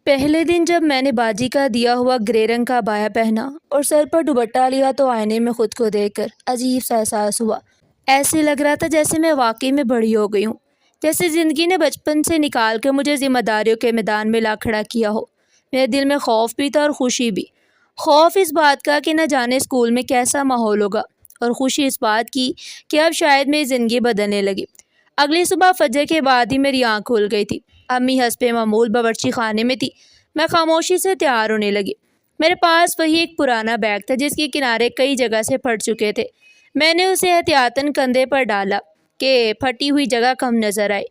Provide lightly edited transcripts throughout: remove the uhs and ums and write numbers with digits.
پہلے دن جب میں نے باجی کا دیا ہوا گرے رنگ کا عبایا پہنا اور سر پر دوپٹہ لیا تو آئینے میں خود کو دیکھ کر عجیب سا احساس ہوا۔ ایسے لگ رہا تھا جیسے میں واقعی میں بڑی ہو گئی ہوں، جیسے زندگی نے بچپن سے نکال کے مجھے ذمہ داریوں کے میدان میں لا کھڑا کیا ہو۔ میرے دل میں خوف بھی تھا اور خوشی بھی۔ خوف اس بات کا کہ نہ جانے اسکول میں کیسا ماحول ہوگا، اور خوشی اس بات کی کہ اب شاید میری زندگی بدلنے لگی۔ اگلی صبح فجر کے بعد ہی میری آنکھ کھل گئی تھی۔ امی حسب معمول باورچی خانے میں تھی۔ میں خاموشی سے تیار ہونے لگی۔ میرے پاس وہی ایک پرانا بیگ تھا جس کے کنارے کئی جگہ سے پھٹ چکے تھے۔ میں نے اسے احتیاطاً کندھے پر ڈالا کہ پھٹی ہوئی جگہ کم نظر آئے۔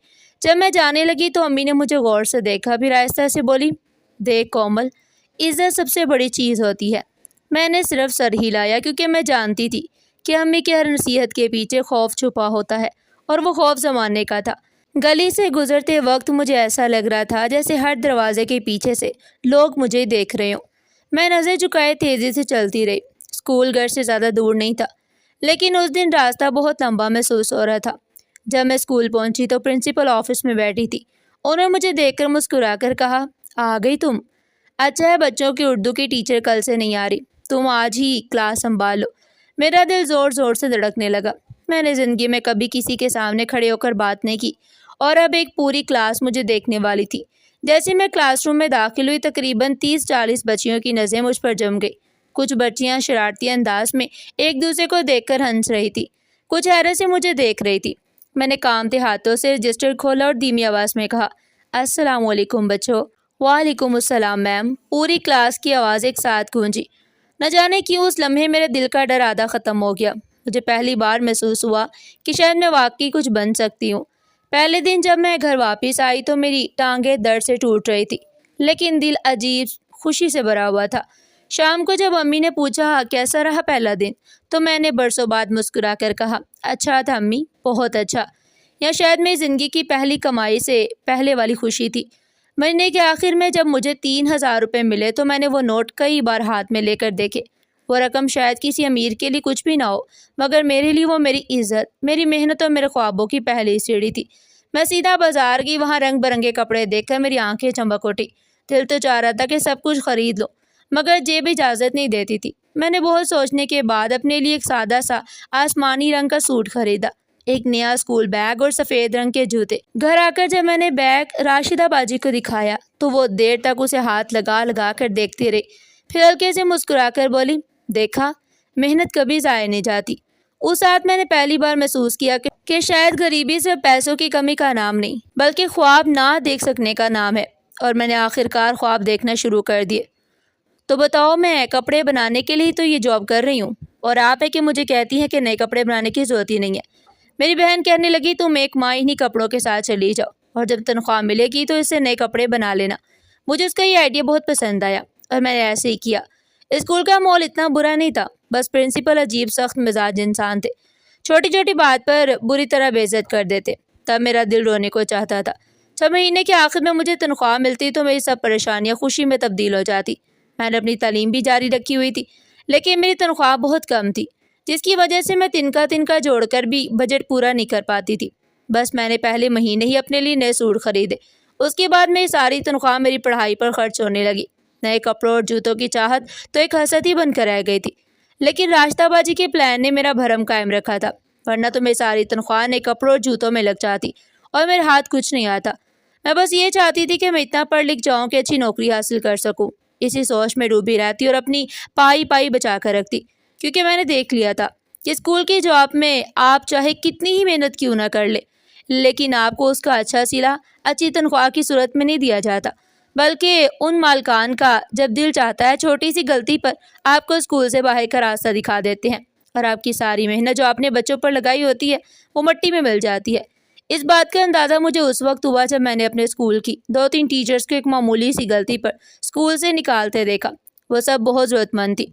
جب میں جانے لگی تو امی نے مجھے غور سے دیکھا، پھر آہستہ سے بولی، دیکھ کومل، عزت سب سے بڑی چیز ہوتی ہے۔ میں نے صرف سر ہلایا کیونکہ میں جانتی تھی کہ امی کی ہر نصیحت کے پیچھے خوف چھپا ہوتا ہے، اور وہ خوف زمانے کا تھا۔ گلی سے گزرتے وقت مجھے ایسا لگ رہا تھا جیسے ہر دروازے کے پیچھے سے لوگ مجھے دیکھ رہے ہوں۔ میں نظر جھکائے تیزی سے چلتی رہی۔ اسکول گھر سے زیادہ دور نہیں تھا، لیکن اس دن راستہ بہت لمبا محسوس ہو رہا تھا۔ جب میں اسکول پہنچی تو پرنسپل آفس میں بیٹھی تھی۔ انہوں نے مجھے دیکھ کر مسکرا کر کہا، آ گئی تم؟ اچھا ہے بچوں کی اردو کی ٹیچر کل سے نہیں آ رہی، تم آج ہی کلاس سنبھال لو۔ میرا دل زور زور سے دھڑکنے لگا۔ میں نے زندگی میں کبھی کسی کے سامنے کھڑے ہو کر بات نہیں کی، اور اب ایک پوری کلاس مجھے دیکھنے والی تھی۔ جیسے میں کلاس روم میں داخل ہوئی تقریباً 30-40 بچیوں کی نظریں مجھ پر جم گئی۔ کچھ بچیاں شرارتی انداز میں ایک دوسرے کو دیکھ کر ہنس رہی تھی، کچھ حیرت سے مجھے دیکھ رہی تھی۔ میں نے کانپتے ہاتھوں سے رجسٹر کھولا اور دھیمی آواز میں کہا، السلام علیکم بچوں۔ وعلیکم السلام میم۔ پوری کلاس کی آواز ایک ساتھ گونجی۔ نہ جانے کیوں اس لمحے میرے دل کا ڈر آدھا ختم ہو گیا۔ مجھے پہلی بار محسوس ہوا کہ شاید میں واقعی کچھ بن سکتی ہوں۔ پہلے دن جب میں گھر واپس آئی تو میری ٹانگیں درد سے ٹوٹ رہی تھی، لیکن دل عجیب خوشی سے بھرا ہوا تھا۔ شام کو جب امی نے پوچھا کیسا رہا پہلا دن، تو میں نے برسوں بعد مسکرا کر کہا، اچھا تھا امی، بہت اچھا۔ یا شاید میری زندگی کی پہلی کمائی سے پہلے والی خوشی تھی۔ مہینے کے آخر میں جب مجھے 3000 روپے ملے تو میں نے وہ نوٹ کئی بار ہاتھ میں لے کر دیکھے۔ وہ رقم شاید کسی امیر کے لیے کچھ بھی نہ ہو، مگر میرے لیے وہ میری عزت، میری محنت اور میرے خوابوں کی پہلی سیڑھی تھی۔ میں سیدھا بازار گئی، وہاں رنگ برنگے کپڑے دیکھ کر میری آنکھیں چمک اٹھی۔ دل تو چاہ رہا تھا کہ سب کچھ خرید لو، مگر جیب اجازت نہیں دیتی تھی۔ میں نے بہت سوچنے کے بعد اپنے لیے ایک سادہ سا آسمانی رنگ کا سوٹ خریدا، ایک نیا اسکول بیگ اور سفید رنگ کے جوتے۔ گھر آ کر جب میں نے بیگ راشدہ باجی کو دکھایا تو وہ دیر تک اسے ہاتھ لگا لگا کر دیکھتی رہی، پھر ہلکے سے مسکرا کر بولی، دیکھا، محنت کبھی ضائع نہیں جاتی۔ اس رات میں نے پہلی بار محسوس کیا کہ شاید غریبی صرف پیسوں کی کمی کا نام نہیں، بلکہ خواب نہ دیکھ سکنے کا نام ہے، اور میں نے آخرکار خواب دیکھنا شروع کر دیے۔ تو بتاؤ، میں کپڑے بنانے کے لیے تو یہ جاب کر رہی ہوں، اور آپ ہے کہ مجھے کہتی ہیں کہ نئے کپڑے بنانے کی ضرورت ہی نہیں ہے۔ میری بہن کہنے لگی، تم ایک ماہ انہی کپڑوں کے ساتھ چلی جاؤ، اور جب تنخواہ ملے گی تو اس سے نئے کپڑے بنا لینا۔ مجھے اس کا یہ آئیڈیا بہت پسند آیا، اور میں نے ایسے ہی کیا۔ اسکول کا ماحول اتنا برا نہیں تھا، بس پرنسپل عجیب سخت مزاج انسان تھے، چھوٹی چھوٹی بات پر بری طرح بے عزت کر دیتے۔ تب میرا دل رونے کو چاہتا تھا۔ جب مہینے کے آخر میں مجھے تنخواہ ملتی تو میری سب پریشانیاں خوشی میں تبدیل ہو جاتی۔ میں نے اپنی تعلیم بھی جاری رکھی ہوئی تھی، لیکن میری تنخواہ بہت کم تھی، جس کی وجہ سے میں تنکا جوڑ کر بھی بجٹ پورا نہیں کر پاتی تھی۔ بس میں نے پہلے مہینے ہی اپنے لیے نئے سوٹ خریدے۔ اس کے بعد میری ساری تنخواہ میری پڑھائی پر خرچ ہونے لگی۔ نئے کپڑوں اور جوتوں کی چاہت تو ایک حسرت ہی بن کر رہ گئی تھی، لیکن راشدہ باجی کے پلان نے میرا بھرم قائم رکھا تھا، ورنہ تو میری ساری تنخواہ نئے کپڑوں اور جوتوں میں لگ جاتی اور میرے ہاتھ کچھ نہیں آتا۔ میں بس یہ چاہتی تھی کہ میں اتنا پڑھ لکھ جاؤں کہ اچھی نوکری حاصل کر سکوں۔ اسی سوچ میں ڈوبی رہتی اور اپنی پائی بچا کر رکھتی، کیونکہ میں نے دیکھ لیا تھا کہ اسکول کی جاب میں آپ چاہے کتنی ہی محنت کیوں نہ کر لے، لیکن آپ کو اس کا اچھا صلہ اچھی تنخواہ کی صورت میں نہیں دیا جاتا، بلکہ ان مالکان کا جب دل چاہتا ہے چھوٹی سی غلطی پر آپ کو اسکول سے باہر کا راستہ دکھا دیتے ہیں، اور آپ کی ساری محنت جو آپ نے بچوں پر لگائی ہوتی ہے وہ مٹی میں مل جاتی ہے۔ اس بات کا اندازہ مجھے اس وقت ہوا جب میں نے اپنے اسکول کی 2-3 ٹیچرز کو ایک معمولی سی غلطی پر اسکول سے نکالتے دیکھا۔ وہ سب بہت ضرورت مند تھی،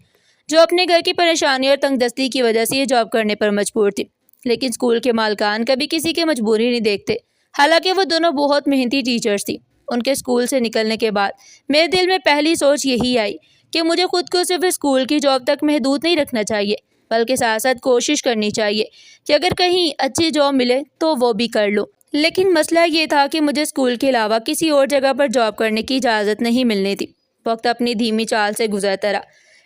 جو اپنے گھر کی پریشانی اور تنگ دستی کی وجہ سے یہ جاب کرنے پر مجبور تھی، لیکن اسکول کے مالکان کبھی کسی کی مجبوری نہیں دیکھتے۔ حالانکہ وہ دونوں بہت محنتی ٹیچرز تھی۔ ان کے اسکول سے نکلنے کے بعد میرے دل میں پہلی سوچ یہی آئی کہ مجھے خود کو صرف اسکول کی جاب تک محدود نہیں رکھنا چاہیے، بلکہ ساتھ ساتھ کوشش کرنی چاہیے کہ اگر کہیں اچھی جاب ملے تو وہ بھی کر لوں، لیکن مسئلہ یہ تھا کہ مجھے اسکول کے علاوہ کسی اور جگہ پر جاب کرنے کی اجازت نہیں ملنی تھی۔ وقت اپنی دھیمی چال سے گزرتا رہا۔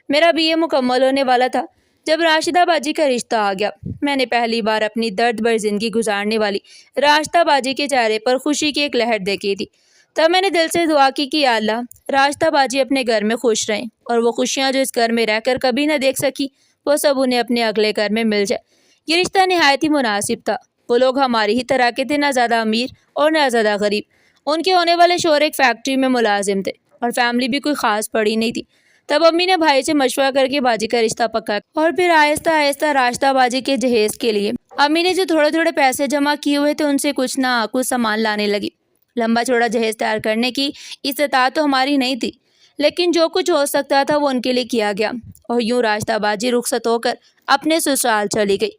میرا BA مکمل ہونے والا تھا جب راشدہ باجی کا رشتہ آ گیا۔ میں نے پہلی بار اپنی درد بھر زندگی گزارنے والی راشدہ باجی کے چہرے پر خوشی کی ایک لہر دیکھی تھی۔ تب میں نے دل سے دعا کی کہ یا اللہ، راشدہ باجی اپنے گھر میں خوش رہیں، اور وہ خوشیاں جو اس گھر میں رہ کر کبھی نہ دیکھ سکی، وہ سب انہیں اپنے اگلے گھر میں مل جائے۔ یہ رشتہ نہایت ہی مناسب تھا۔ وہ لوگ ہماری ہی طرح کے تھے، نہ زیادہ امیر اور نہ زیادہ غریب۔ ان کے ہونے والے شوہر ایک فیکٹری میں ملازم تھے، اور فیملی بھی کوئی خاص بڑی نہیں تھی۔ تب امی نے بھائی سے مشورہ کر کے باجی کا رشتہ پکا، اور پھر آہستہ آہستہ راشدہ باجی کے جہیز کے لیے امی نے جو تھوڑے تھوڑے پیسے جمع کیے ہوئے تھے ان سے کچھ نہ کچھ سامان لانے لگی۔ لمبا چوڑا جہیز تیار کرنے کی استطاعت تو ہماری نہیں تھی، لیکن جو کچھ ہو سکتا تھا وہ ان کے لیے کیا گیا، اور یوں راشدہ باجی رخصت ہو کر اپنے سسرال چلی گئی۔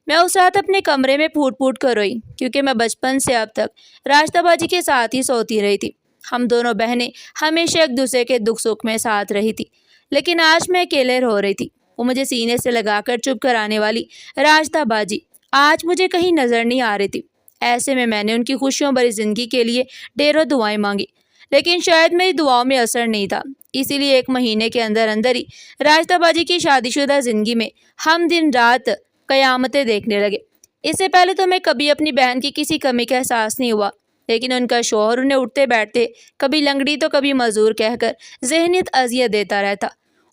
میں اس رات اپنے کمرے میں پھوٹ پھوٹ کر روئی، کیونکہ میں بچپن سے اب تک راشدہ باجی کے ساتھ ہی سوتی رہی تھی۔ ہم دونوں بہنیں ہمیشہ ایک دوسرے کے دکھ سکھ میں ساتھ رہی تھی، لیکن آج میں اکیلے رو رہی تھی۔ وہ مجھے سینے سے لگا کر چپ کرانے والی راشدہ باجی آج مجھے کہیں نظر نہیں آ رہی تھی۔ ایسے میں نے ان کی خوشیوں بھری زندگی کے لیے ڈھیروں دعائیں مانگی، لیکن شاید میری دعاؤں میں اثر نہیں تھا۔ اسی لیے 1 مہینے کے اندر اندر ہی راشدہ باجی کی شادی شدہ زندگی میں ہم دن رات قیامتیں دیکھنے لگے۔ اس سے پہلے تو میں کبھی اپنی بہن کی کسی کمی کا احساس نہیں ہوا، لیکن ان کا شوہر انہیں اٹھتے بیٹھتے کبھی لنگڑی تو کبھی مزدور کہہ کر ذہنیت اذیت دیتا رہتا،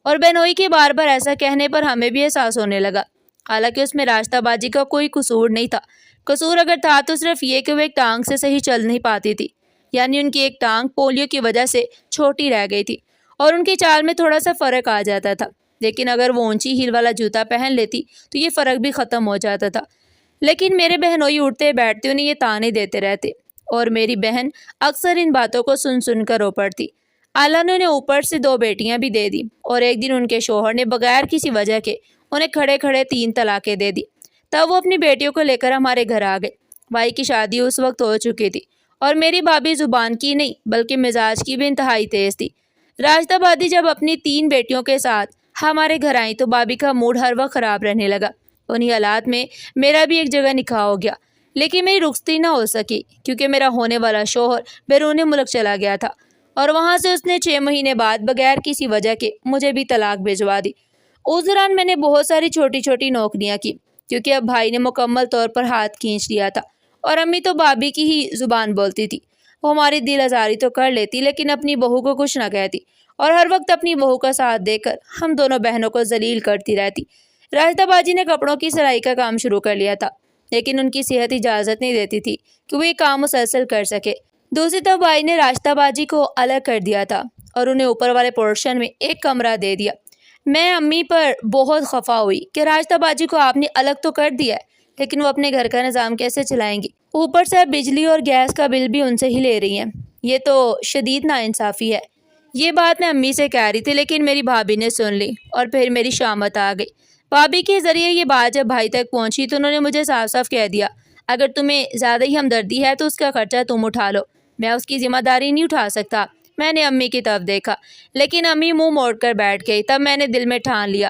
اور بہنوئی کے بار بار ایسا کہنے پر ہمیں بھی احساس ہونے لگا، حالانکہ اس میں راشدہ باجی کا کوئی قصور نہیں تھا۔ قصور اگر تھا تو صرف یہ کہ وہ ایک ٹانگ سے صحیح چل نہیں پاتی تھی، یعنی ان کی ایک ٹانگ پولیو کی وجہ سے چھوٹی رہ گئی تھی، اور ان کی چال میں تھوڑا سا فرق آ جاتا تھا۔ لیکن اگر وہ اونچی ہیل والا جوتا پہن لیتی تو یہ فرق بھی ختم ہو جاتا تھا۔ لیکن میرے بہنوئی اٹھتے بیٹھتے انہیں یہ تانے دیتے رہتے، اور میری بہن اکثر ان باتوں کو سن سن کر رو پڑتی۔ اللہ نے انہیں اوپر سے 2 بیٹیاں بھی دے دی، اور ایک دن ان کے شوہر نے بغیر کسی وجہ کے انہیں کھڑے کھڑے 3 طلاقیں دے دی۔ تب وہ اپنی بیٹیوں کو لے کر ہمارے گھر آ گئے۔ بھائی کی شادی اس وقت ہو چکی تھی، اور میری بھابھی زبان کی نہیں بلکہ مزاج کی بھی انتہائی تیز تھی۔ راشدہ باجی جب اپنی 3 بیٹیوں کے ساتھ ہمارے گھر آئیں تو بھابھی کا موڈ ہر وقت خراب رہنے لگا۔ انہی حالات میں میرا بھی ایک جگہ نکاح ہو گیا، لیکن میری رخصتی نہ ہو سکی، کیونکہ میرا ہونے والا شوہر بیرون ملک چلا گیا تھا، اور وہاں سے اس نے 6 مہینے بعد بغیر کسی وجہ کے مجھے بھی طلاق بھجوا دی۔ اس دوران میں نے بہت ساری چھوٹی چھوٹی نوکریاں کی، کیونکہ اب بھائی نے مکمل طور پر ہاتھ کھینچ لیا تھا، اور امی تو بھابھی کی ہی زبان بولتی تھی۔ وہ ہماری دل آزاری تو کر لیتی، لیکن اپنی بہو کو کچھ نہ کہتی، اور ہر وقت اپنی بہو کا ساتھ دے کر ہم دونوں بہنوں کو ذلیل کرتی رہتی۔ راشدہ باجی نے کپڑوں کی سلائی کا کام شروع کر لیا تھا، لیکن ان کی صحت اجازت نہیں دیتی تھی کہ وہ یہ کام مسلسل کر سکے۔ دوسری طرف بھائی نے راشدہ باجی کو الگ کر دیا تھا، اور انہیں اوپر والے پورشن میں ایک کمرہ دے دیا۔ میں امی پر بہت خفا ہوئی کہ راشدہ باجی کو آپ نے الگ تو کر دیا ہے، لیکن وہ اپنے گھر کا نظام کیسے چلائیں گی؟ اوپر سے بجلی اور گیس کا بل بھی ان سے ہی لے رہی ہیں۔ یہ تو شدید ناانصافی ہے۔ یہ بات میں امی سے کہہ رہی تھی، لیکن میری بھابھی نے سن لی، اور پھر میری شامت آ گئی۔ بھابھی کے ذریعے یہ بات جب بھائی تک پہنچی تو انہوں نے مجھے صاف صاف کہہ دیا، اگر تمہیں زیادہ ہی ہمدردی ہے تو اس کا خرچہ تم اٹھا لو، میں اس کی ذمہ داری نہیں اٹھا سکتا۔ میں نے امی کی طرف دیکھا، لیکن امی منہ موڑ کر بیٹھ گئی۔ تب میں نے دل میں ٹھان لیا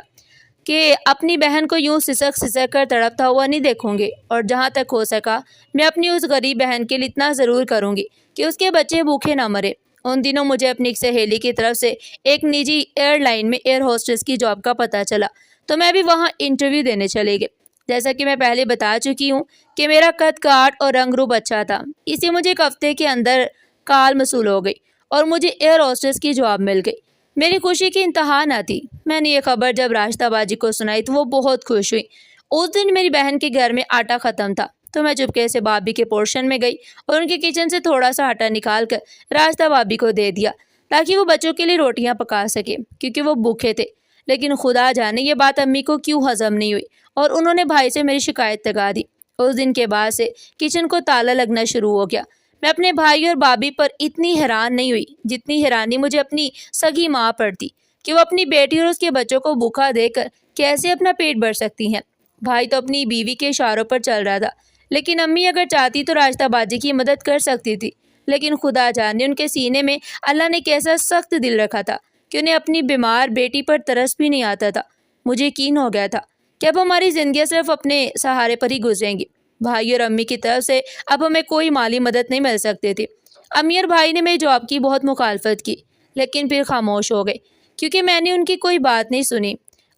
کہ اپنی بہن کو یوں سسک سسک کر تڑپتا ہوا نہیں دیکھوں گی، اور جہاں تک ہو سکا میں اپنی اس غریب بہن کے لیے اتنا ضرور کروں گی کہ اس کے بچے بھوکے نہ مرے۔ ان دنوں مجھے اپنی ایک سہیلی کی طرف سے ایک نجی ایئر لائن میں ایئر ہوسٹس کی جاب کا پتہ چلا، تو میں بھی وہاں انٹرویو دینے چلی گئی۔ جیسا کہ میں پہلے بتا چکی ہوں کہ میرا قد کاٹ اور رنگ روپ اچھا تھا، اسی مجھے ایک ہفتے کے اندر کال موصول ہو گئی، اور مجھے ایئر ہوسٹس کی جاب مل گئی۔ میری خوشی کی انتہا نہ تھی۔ میں نے یہ خبر جب راشدہ باجی کو سنائی تو وہ بہت خوش ہوئی۔ اس دن میری بہن کے گھر میں آٹا ختم تھا، تو میں چپکے سے بھابھی کے پورشن میں گئی اور ان کے کچن سے تھوڑا سا آٹا نکال کر راشدہ بھابھی کو دے دیا، تاکہ وہ بچوں کے لیے روٹیاں پکا سکے، کیونکہ وہ بھوکے تھے۔ لیکن خدا جانے یہ بات امی کو کیوں ہضم نہیں ہوئی، اور انہوں نے بھائی سے میری شکایت لگا دی۔ اس دن کے بعد سے کچن کو تالا لگنا شروع ہو گیا۔ میں اپنے بھائی اور بھابھی پر اتنی حیران نہیں ہوئی جتنی حیرانی مجھے اپنی سگی ماں پر تھی کہ وہ اپنی بیٹی اور اس کے بچوں کو بھوکا دے کر کیسے اپنا پیٹ بھر سکتی ہیں۔ بھائی تو اپنی بیوی کے اشاروں پر چل رہا تھا، لیکن امی اگر چاہتی تو راشدہ باجی کی مدد کر سکتی تھی، لیکن خدا جانے ان کے سینے میں اللہ نے کیسا سخت دل رکھا تھا کہ انہیں اپنی بیمار بیٹی پر ترس بھی نہیں آتا تھا۔ مجھے یقین ہو گیا تھا کہ اب ہماری زندگیاں صرف اپنے سہارے پر ہی گزریں گی۔ بھائی اور امی کی طرف سے اب ہمیں کوئی مالی مدد نہیں مل سکتی تھی۔ امی اور بھائی نے میری جاب کی بہت مخالفت کی، لیکن پھر خاموش ہو گئے کیونکہ میں نے ان کی کوئی بات نہیں سنی۔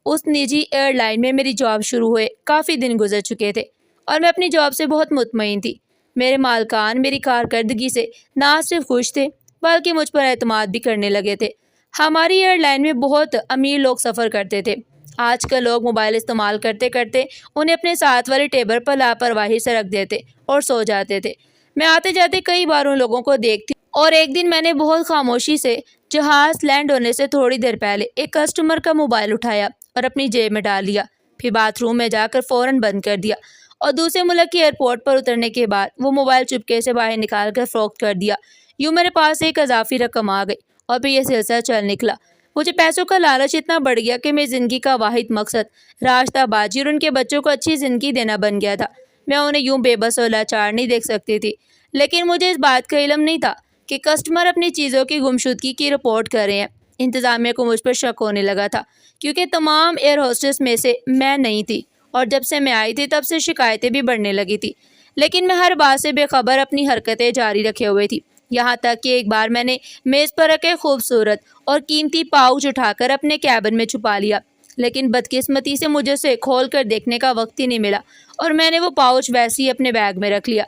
اس نجی ایئر لائن میں میری جاب شروع ہوئے کافی دن گزر چکے تھے اور میں اپنی جاب سے بہت مطمئن تھی۔ میرے مالکان میری کارکردگی سے نہ صرف خوش تھے بلکہ مجھ پر اعتماد بھی کرنے لگے تھے۔ ہماری ایئر لائن میں بہت امیر لوگ سفر کرتے تھے۔ آج کل لوگ موبائل استعمال کرتے کرتے انہیں اپنے ساتھ والے ٹیبل پر لاپرواہی سے رکھ دیتے اور سو جاتے تھے۔ میں آتے جاتے کئی بار ان لوگوں کو دیکھتی اور ایک دن میں نے بہت خاموشی سے جہاز لینڈ ہونے سے تھوڑی دیر پہلے ایک کسٹمر کا موبائل اٹھایا اور اپنی جیب میں ڈال لیا، پھر باتھ روم میں جا کر فوراً بند کر دیا اور دوسرے ملک کے ایئرپورٹ پر اترنے کے بعد وہ موبائل چپکے سے باہر نکال کر فروخت کر دیا۔ یوں میرے پاس ایک اضافی رقم آ گئی اور پھر یہ سلسلہ چل نکلا۔ مجھے پیسوں کا لالچ اتنا بڑھ گیا کہ میری زندگی کا واحد مقصد راستہ بازی اور ان کے بچوں کو اچھی زندگی دینا بن گیا تھا۔ میں انہیں یوں بے بس اور لاچار نہیں دیکھ سکتی تھی، لیکن مجھے اس بات کا علم نہیں تھا کہ کسٹمر اپنی چیزوں کی گمشدگی کی رپورٹ کر رہے ہیں۔ انتظامیہ کو مجھ پر شک ہونے لگا تھا کیونکہ تمام ایئر ہوسٹس میں سے میں نہیں تھی، اور جب سے میں آئی تھی تب سے شکایتیں بھی بڑھنے لگی تھی، لیکن میں ہر بات سے بے خبر اپنی حرکتیں جاری رکھے ہوئے تھی۔ یہاں تک کہ ایک بار میں نے میز پر رکھے خوبصورت اور قیمتی پاؤچ اٹھا کر اپنے کیبن میں چھپا لیا، لیکن بدقسمتی سے مجھے اسے کھول کر دیکھنے کا وقت ہی نہیں ملا اور میں نے وہ پاؤچ ویسے ہی اپنے بیگ میں رکھ لیا۔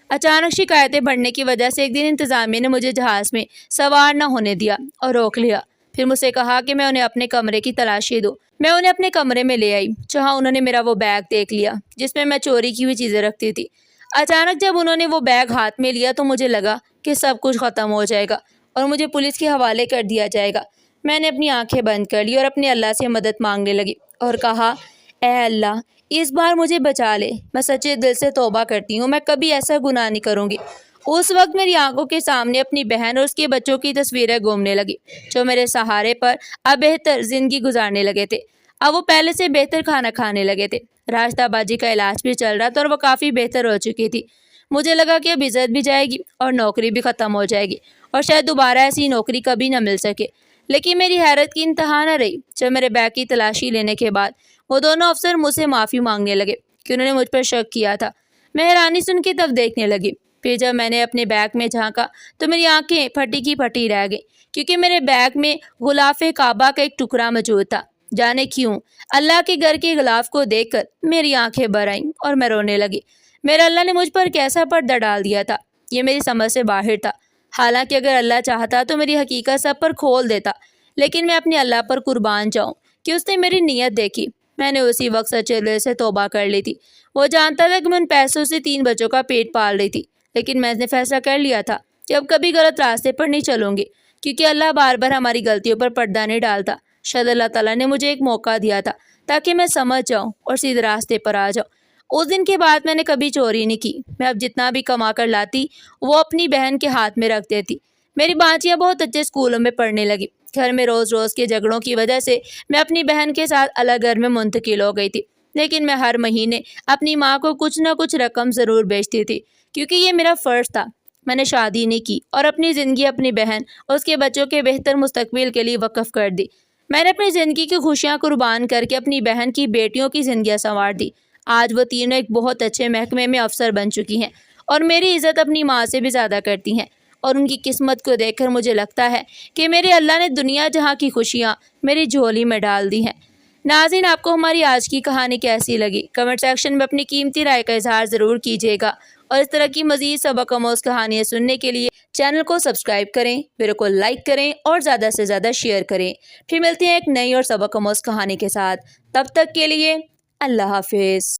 اچانک شکایتیں بڑھنے کی وجہ سے ایک دن انتظامیہ نے مجھے جہاز میں سوار نہ ہونے دیا اور روک لیا۔ پھر مجھ سے کہا کہ میں انہیں اپنے کمرے کی تلاشی دوں۔ میں انہیں اپنے کمرے میں لے آئی جہاں انہوں نے میرا وہ بیگ دیکھ لیا جس میں چوری کی ہوئی چیزیں رکھتی تھی۔ اچانک جب انہوں نے وہ بیگ ہاتھ میں لیا تو مجھے لگا کہ سب کچھ ختم ہو جائے گا اور مجھے پولیس کے حوالے کر دیا جائے گا۔ میں نے اپنی آنکھیں بند کر لی اور اپنے اللہ سے مدد مانگنے لگی اور کہا، اے اللہ، اس بار مجھے بچا لے، میں سچے دل سے توبہ کرتی ہوں، میں کبھی ایسا گناہ نہیں کروں گی۔ اس وقت میری آنکھوں کے سامنے اپنی بہن اور اس کے بچوں کی تصویریں گھومنے لگی جو میرے سہارے پر اب بہتر زندگی گزارنے لگے تھے۔ اب وہ پہلے سے بہتر کھانا کھانے لگے تھے، راستہ بازی کا علاج بھی چل رہا تھا اور وہ کافی بہتر ہو چکی تھی۔ مجھے لگا کہ اب عزت بھی جائے گی اور نوکری بھی ختم ہو جائے گی اور شاید دوبارہ ایسی نوکری کبھی نہ مل سکے، لیکن میری حیرت کی انتہا نہ رہی جب میرے بیگ کی تلاشی لینے کے بعد وہ دونوں افسر مجھ سے معافی مانگنے لگے کہ انہوں نے مجھ پر شک کیا تھا۔ میں حیرانی سے ان کی طرف دیکھنے لگی، پھر جب میں نے اپنے بیگ میں جھانکا تو میری آنکھیں پھٹی کی پھٹی رہ گئیں کیونکہ میرے بیگ میں غلاف کعبہ کا ایک ٹکڑا موجود تھا۔ جانے کیوں اللہ کے گھر کے غلاف کو دیکھ کر میری آنکھیں بھر آئیں اور میں رونے لگی۔ میرے اللہ نے مجھ پر کیسا پردہ ڈال دیا تھا، یہ میری سمجھ سے باہر تھا۔ حالانکہ اگر اللہ چاہتا تو میری حقیقت سب پر کھول دیتا، لیکن میں اپنے اللہ پر قربان جاؤں کہ اس نے میری نیت دیکھی۔ میں نے اسی وقت سچے دل سے توبہ کر لی تھی۔ وہ جانتا تھا کہ میں ان پیسوں سے 3 بچوں کا پیٹ پال رہی تھی، لیکن میں نے فیصلہ کر لیا تھا کہ اب کبھی غلط راستے پر نہیں چلوں گی، کیونکہ اللہ بار بار ہماری غلطیوں پر پردہ نہیں ڈالتا۔ شاید اللہ تعالیٰ نے مجھے ایک موقع دیا تھا تاکہ میں سمجھ جاؤں اور سیدھے راستے پر آ جاؤں۔ اس دن کے بعد میں نے کبھی چوری نہیں کی۔ میں اب جتنا بھی کما کر لاتی وہ اپنی بہن کے ہاتھ میں رکھ دیتی۔ میری بانجیاں بہت اچھے اسکولوں میں پڑھنے لگی۔ گھر میں روز روز کے جھگڑوں کی وجہ سے میں اپنی بہن کے ساتھ الگ گھر میں منتقل ہو گئی تھی، لیکن میں ہر مہینے اپنی ماں کو کچھ نہ کچھ رقم ضرور بھیجتی تھی کیونکہ یہ میرا فرض تھا۔ میں نے شادی نہیں کی اور اپنی زندگی اپنی بہن اور اس کے بچوں کے بہتر مستقبل کے لیے وقف کر دی۔ میں نے اپنی زندگی کی خوشیاں قربان کر کے اپنی بہن کی بیٹیوں کی زندگیاں سنوار دی۔ آج وہ تینوں ایک بہت اچھے محکمے میں افسر بن چکی ہیں اور میری عزت اپنی ماں سے بھی زیادہ کرتی ہیں، اور ان کی قسمت کو دیکھ کر مجھے لگتا ہے کہ میرے اللہ نے دنیا جہاں کی خوشیاں میری جھولی میں ڈال دی ہیں۔ ناظرین، آپ کو ہماری آج کی کہانی کیسی لگی؟ کمنٹ سیکشن میں اپنی قیمتی رائے کا اظہار ضرور کیجیے گا، اور اس طرح کی مزید سبق آموز کہانیاں سننے کے لیے چینل کو سبسکرائب کریں، ویڈیو کو لائک کریں اور زیادہ سے زیادہ شیئر کریں۔ پھر ملتے ہیں ایک نئی اور سبق آموز کہانی کے ساتھ، تب تک کے لیے اللہ حافظ۔